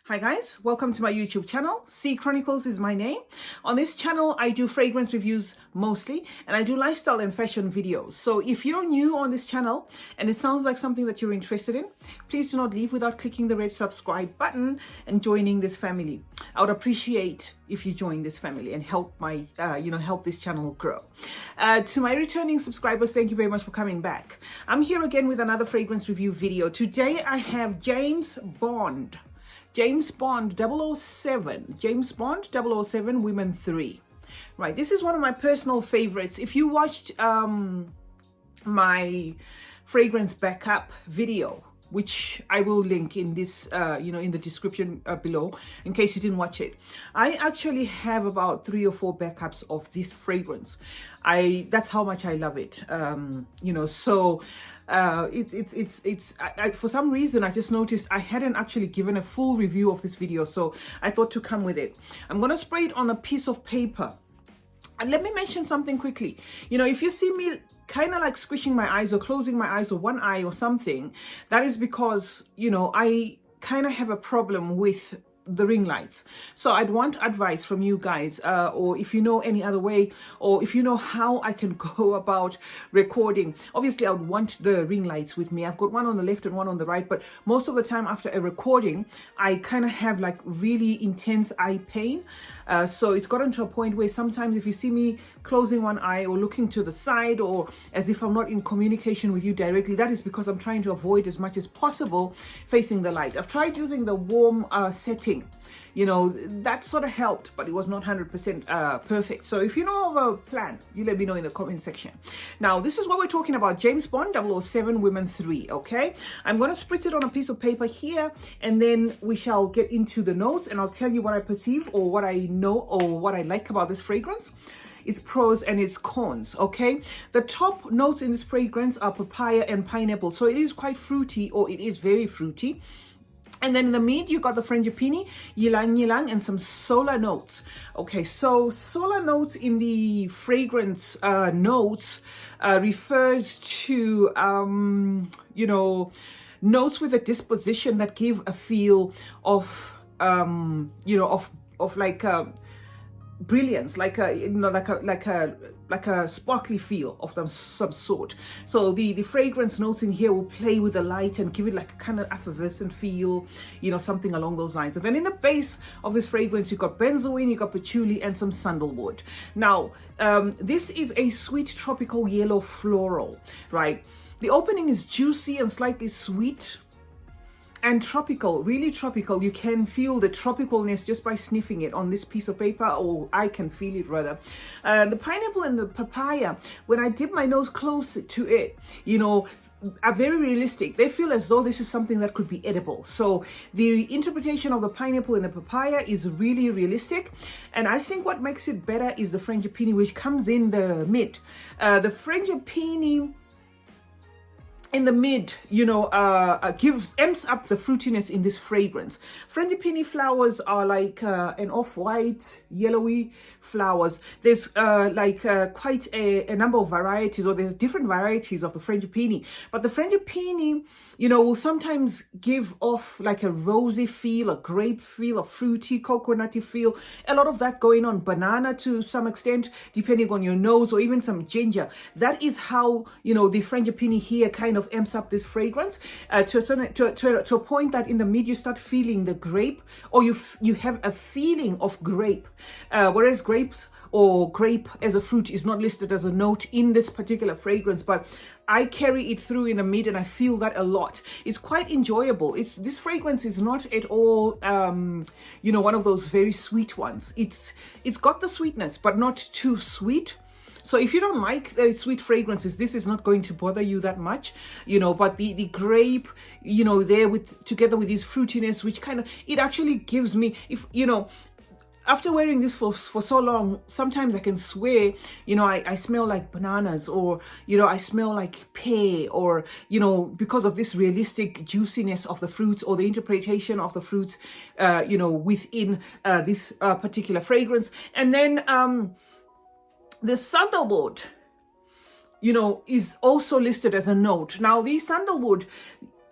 Hi guys, welcome to my YouTube channel. CeeChronicles is my name. On this channel, I do fragrance reviews mostly, and I do lifestyle and fashion videos. So if you're new on this channel and it sounds like something that you're interested in, please do not leave without clicking the red subscribe button and joining this family. I would appreciate if you join this family and help my, help this channel grow. To my returning subscribers, thank you very much for coming back. I'm here again with another fragrance review video. Today I have James Bond 007, James Bond 007 Women 3. Right, this is one of my personal favorites. If you watched my fragrance backup video, which I will link in this, in the description below, in case you didn't watch it. I actually have about 3 or 4 backups of this fragrance. That's how much I love it. For some reason, I just noticed I hadn't actually given a full review of this video, so I thought to come with it. I'm gonna spray it on a piece of paper. And let me mention something quickly. If you see me kind of like squishing my eyes or closing my eyes or one eye or something, that is because, I kind of have a problem with the ring lights. So I'd want advice from you guys, or if you know any other way, or if you know how I can go about recording. Obviously I would want the ring lights with me. I've got one on the left and one on the right, but most of the time after a recording I kind of have like really intense eye pain, so it's gotten to a point where sometimes if you see me closing one eye or looking to the side or as if I'm not in communication with you directly, that is because I'm trying to avoid as much as possible facing the light. I've tried using the warm setting. That sort of helped, but it was not 100% perfect. So if you know of a plan, you let me know in the comment section. Now, this is what we're talking about, James Bond 007 Women 3, okay? I'm going to spritz it on a piece of paper here, and then we shall get into the notes, and I'll tell you what I perceive or what I know or what I like about this fragrance. Its pros and its cons, okay? The top notes in this fragrance are papaya and pineapple. So it is quite fruity, or it is very fruity. And then in the mid, you got the frangipani, ylang ylang, and some solar notes. Okay, so solar notes in the fragrance notes refers to, notes with a disposition that give a feel of, like brilliance, like a sparkly feel of some sort. So the fragrance notes in here will play with the light and give it like a kind of effervescent feel, something along those lines. And then in the base of this fragrance, you got benzoin, you got patchouli, and some sandalwood. Now, this is a sweet tropical yellow floral, right? The opening is juicy and slightly sweet and tropical, really tropical. You can feel the tropicalness just by sniffing it on this piece of paper, or I can feel it rather. The pineapple and the papaya, when I dip my nose close to it, are very realistic. They feel as though this is something that could be edible. So the interpretation of the pineapple and the papaya is really realistic. And I think what makes it better is the frangipani, which comes in the mid. The frangipani in the mid, amps up the fruitiness in this fragrance. Frangipani flowers are like an off-white, yellowy flowers. There's quite a number of varieties, or there's different varieties of the frangipani. But the frangipani, will sometimes give off like a rosy feel, a grape feel, a fruity, coconutty feel. A lot of that going on. Banana to some extent, depending on your nose, or even some ginger. That is how, the frangipani here kind of amps up this fragrance to a point that in the mid you start feeling the grape, or you have a feeling of grape, whereas grapes or grape as a fruit is not listed as a note in this particular fragrance, but I carry it through in the mid and I feel that a lot. It's quite enjoyable. This fragrance is not at all one of those very sweet ones. It's got the sweetness but not too sweet. So if you don't like sweet fragrances, this is not going to bother you that much, but the grape, there together with this fruitiness, which kind of, it actually gives me, after wearing this for so long, sometimes I can swear, I smell like bananas, or, I smell like pear, or, because of this realistic juiciness of the fruits, or the interpretation of the fruits, within this particular fragrance. And then, the sandalwood, is also listed as a note. Now, the sandalwood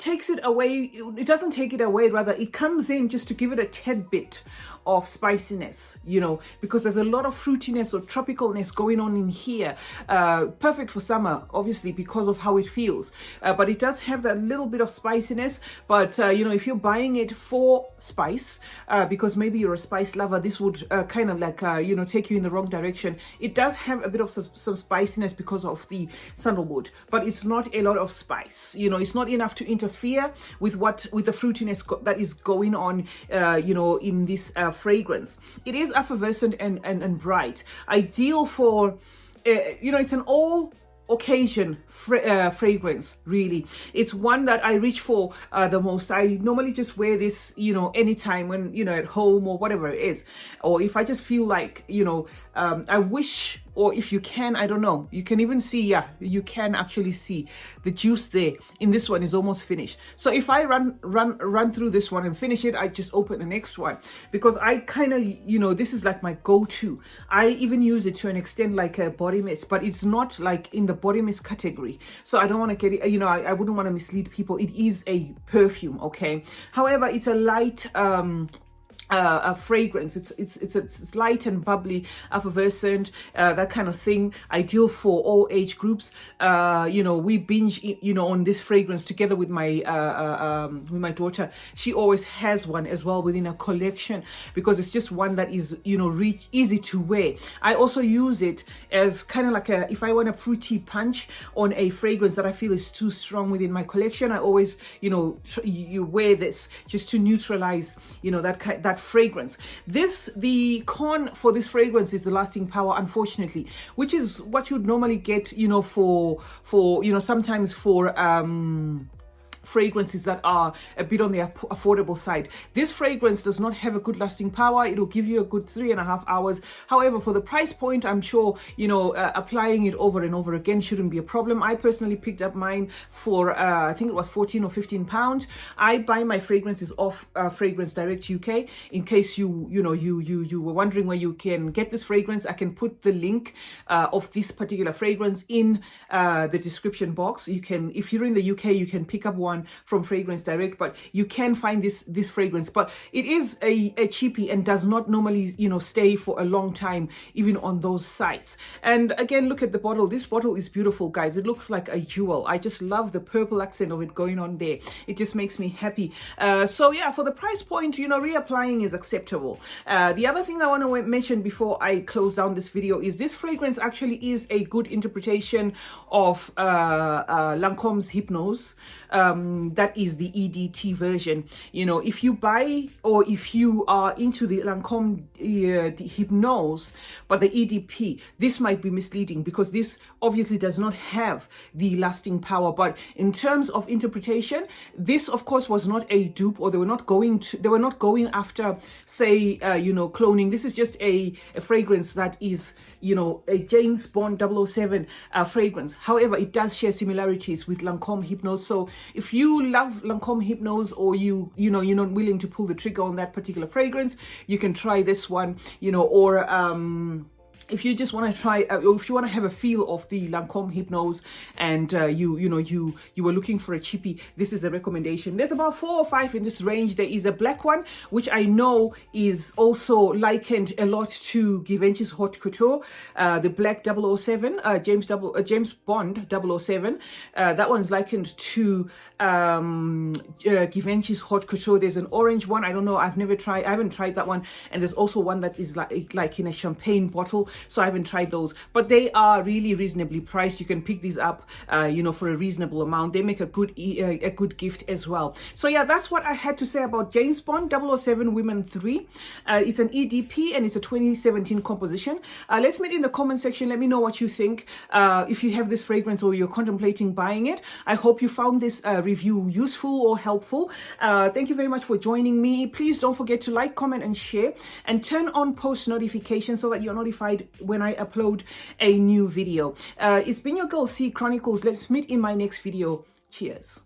takes it away, it doesn't take it away, rather it comes in just to give it a tad bit of spiciness, you know, because there's a lot of fruitiness or tropicalness going on in here. Perfect for summer, obviously, because of how it feels. But it does have that little bit of spiciness. But, you know, if you're buying it for spice, because maybe you're a spice lover, this would kind of like, you know, take you in the wrong direction. It does have a bit of some spiciness because of the sandalwood, but it's not a lot of spice. You know, it's not enough to interfere with the fruitiness that is going on, you know, in this fragrance. It is effervescent and bright, ideal for you know, it's an all occasion fragrance, really. It's one that I reach for the most. I normally just wear this, you know, anytime when, you know, at home or whatever it is, or if I just feel like, you know, I wish, or if you can, I don't know, you can even see, yeah, you can actually see the juice there in this one is almost finished. So if I run through this one and finish it, I just open the next one, because I kind of, you know, this is like my go-to. I even use it to an extent like a body mist, but it's not like in the body mist category. So I don't want to get it, you know, I wouldn't want to mislead people. It is a perfume, okay? However, it's a light a fragrance. It's light and bubbly, effervescent, that kind of thing. Ideal for all age groups. You know, we binge, you know, on this fragrance together with my daughter. She always has one as well within her collection, because it's just one that is, you know, easy to wear. I also use it as kind of like if I want a fruity punch on a fragrance that I feel is too strong within my collection, I always, you know, you wear this just to neutralize, you know, that fragrance. The con for this fragrance is the lasting power, unfortunately, which is what you'd normally get, you know, for you know, sometimes for fragrances that are a bit on the affordable side. This fragrance does not have a good lasting power. It'll give you a good 3.5 hours. However, for the price point, I'm sure, you know, applying it over and over again shouldn't be a problem. I personally picked up mine for I think it was 14 or 15 pounds. I buy my fragrances off Fragrance Direct UK. In case you were wondering where you can get this fragrance, I can put the link of this particular fragrance in the description box. You can, if you're in the UK, you can pick up one from Fragrance Direct, but you can find this fragrance. But it is a cheapie and does not normally, you know, stay for a long time even on those sites. And again, look at the bottle. This bottle is beautiful, guys. It looks like a jewel. I just love the purple accent of it going on there. It just makes me happy. So yeah, for the price point, you know, reapplying is acceptable. The other thing I want to mention before I close down this video is this fragrance actually is a good interpretation of Lancome's Hypnose. That is the EDT version. You know, if you buy or if you are into the Lancome the Hypnose but the EDP, this might be misleading, because this obviously does not have the lasting power. But in terms of interpretation, this of course was not a dupe, or they were not going after, say, you know, cloning. This is just a fragrance that is, you know, a James Bond 007 fragrance. However, it does share similarities with Lancome Hypnose. So if you love Lancome Hypnose, or you know, you're not willing to pull the trigger on that particular fragrance, you can try this one, you know, or if you just want to try, or if you want to have a feel of the Lancome Hypnose, and you were looking for a cheapie, this is a recommendation. There's about 4 or 5 in this range. There is a black one, which I know is also likened a lot to Givenchy's Haute Couture, the black 007, James Bond 007. That one's likened to Givenchy's Haute Couture. There's an orange one. I don't know. I haven't tried that one. And there's also one that is like in a champagne bottle. So I haven't tried those, but they are really reasonably priced. You can pick these up, you know, for a reasonable amount. They make a good gift as well. So yeah, that's what I had to say about James Bond 007 Women 3. It's an EDP and it's a 2017 composition. Let's meet in the comment section. Let me know what you think. If you have this fragrance or you're contemplating buying it, I hope you found this review useful or helpful. Thank you very much for joining me. Please don't forget to like, comment, and share, and turn on post notifications so that you're notified when I upload a new video. It's been your girl C Chronicles. Let's meet in my next video. Cheers.